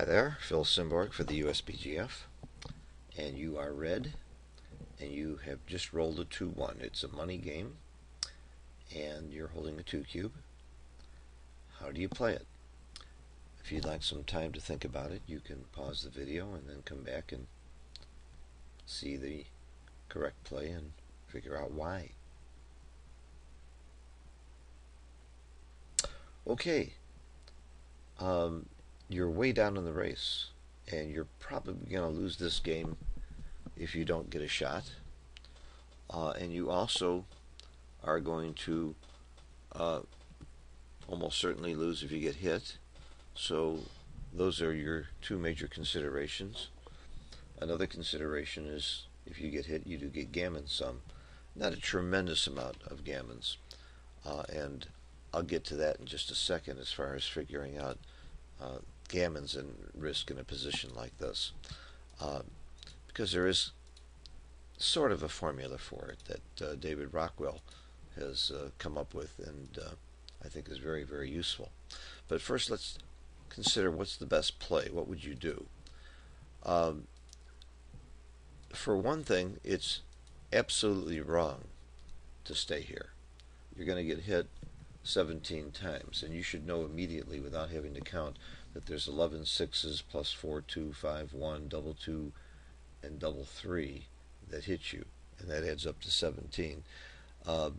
Hi there, Phil Simborg for the USBGF, and you are red, and you have just rolled a 2-1. It's a money game, and you're holding a 2 cube. How do you play it? If you'd like some time to think about it, you can pause the video and then come back and see the correct play and figure out why. Okay. You're way down in the race, and you're probably going to lose this game if you don't get a shot. And you also are going to almost certainly lose if you get hit. So those are your two major considerations. Another consideration is if you get hit, you do get gammons some. Not a tremendous amount of gammons. And I'll get to that in just a second as far as figuring out gammons and risk in a position like this, because there is sort of a formula for it that David Rockwell has come up with, and I think is very, very useful. But first, let's consider what's the best play. What would you do? For one thing, it's absolutely wrong to stay here. You're going to get hit 17 times, and you should know immediately without having to count that there's 11 sixes plus 4, 2, 5, 1, double 2, and double 3 that hit you, and that adds up to 17. All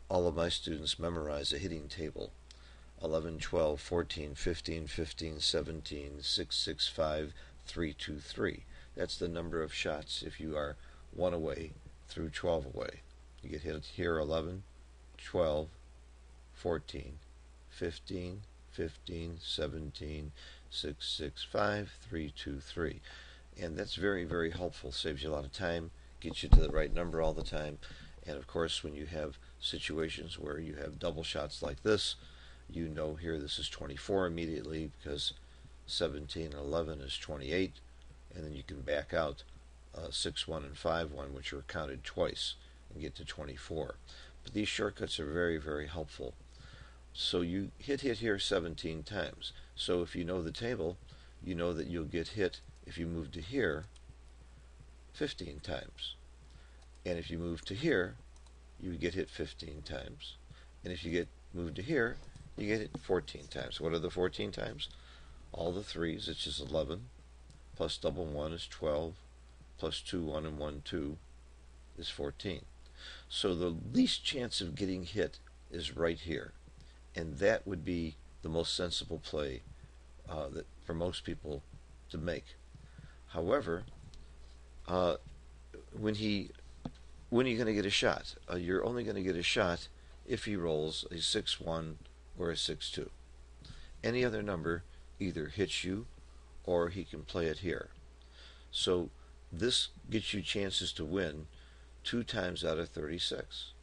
of my students memorize a hitting table: 11, 12, 14, 15, 15, 17, 6, 6, 5, 3, 2, 3. That's the number of shots if you are 1 away through 12 away. You get hit here 11, 12, 14, 15, 15, 17, 6, 6, 5, 3, 2, 3. And that's very, very helpful. Saves you a lot of time, gets you to the right number all the time. And of course, when you have situations where you have double shots like this, you know here this is 24 immediately, because 17 and 11 is 28. And then you can back out 6, 1, and 5, 1, which are counted twice, and get to 24. But these shortcuts are very, very helpful. So you hit here 17 times. So if you know the table, you know that you'll get hit if you move to here 15 times. And if you move to here, you get hit 15 times. And if you moved to here, you get hit 14 times. What are the 14 times? All the 3's, which is 11, plus double 1 is 12, plus 2, 1, and 1, 2 is 14. So the least chance of getting hit is right here. And that would be the most sensible play that for most people to make. However, when are you going to get a shot? You're only going to get a shot if he rolls a 6-1 or a 6-2. Any other number either hits you or he can play it here. So this gets you chances to win 2 times out of 36.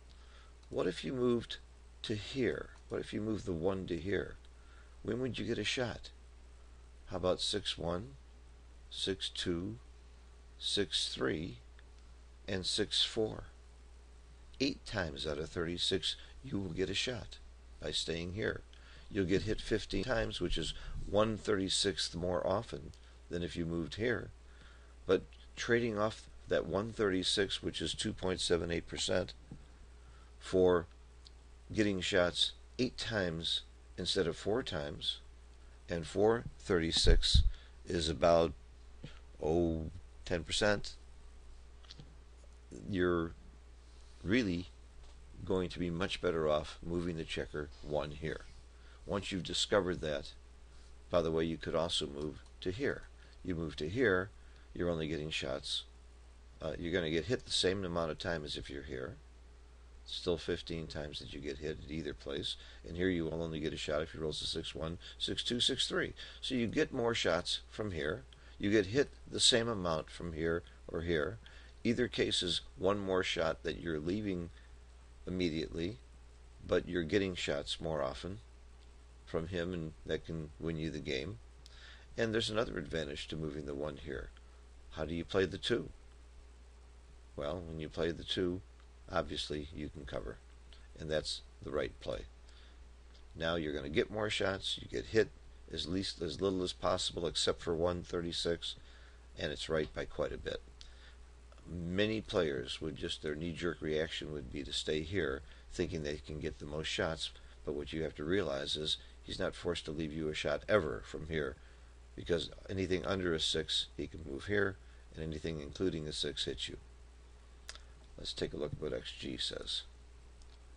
What if you moved to here? What if you move the 1 to here? When would you get a shot? How about 6-1, 6-2, 6-3, and 6-4? 8 times out of 36 you will get a shot by staying here. You'll get hit 15 times, which is 1/36 more often than if you moved here. But trading off that 1/36, which is 2.78%, for getting shots 8 times instead of 4 times, and 4/36 is about 10%, you're really going to be much better off moving the checker 1 here. Once you've discovered that, by the way, you could also move to here. You move to here, you're only getting shots. You're going to get hit the same amount of time as if you're here. Still 15 times that you get hit at either place. And here you will only get a shot if he rolls a 6-1, 6-2, 6-3. So you get more shots from here. You get hit the same amount from here or here. Either case is one more shot that you're leaving immediately, but you're getting shots more often from him, and that can win you the game. And there's another advantage to moving the 1 here. How do you play the 2? Well, when you play the 2, obviously you can cover, and that's the right play. Now you're going to get more shots. You get hit as little as possible, except for 136, and it's right by quite a bit. Many players would just, their knee-jerk reaction would be to stay here, thinking they can get the most shots, but what you have to realize is he's not forced to leave you a shot ever from here, because anything under a 6, he can move here, and anything including a 6 hits you. Let's take a look at what XG says.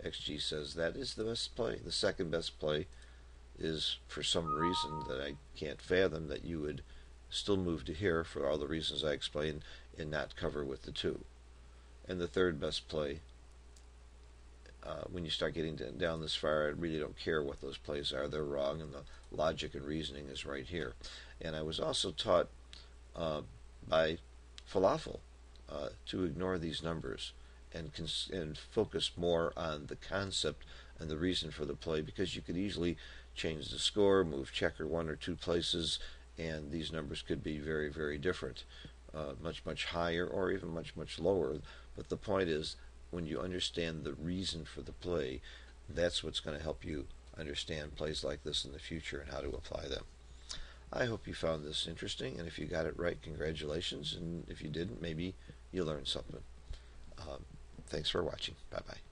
XG says that is the best play. The second best play is, for some reason that I can't fathom, that you would still move to here for all the reasons I explained and not cover with the 2. And the third best play, when you start getting down this far, I really don't care what those plays are. They're wrong, and the logic and reasoning is right here. And I was also taught by Falafel to ignore these numbers and focus more on the concept and the reason for the play, because you could easily change the score, move checker 1 or 2 places, and these numbers could be very, very different, much higher or even much lower. But the point is, when you understand the reason for the play, that's what's going to help you understand plays like this in the future and how to apply them. I hope you found this interesting, and if you got it right, congratulations, and if you didn't, maybe you learned something. Thanks for watching. Bye-bye.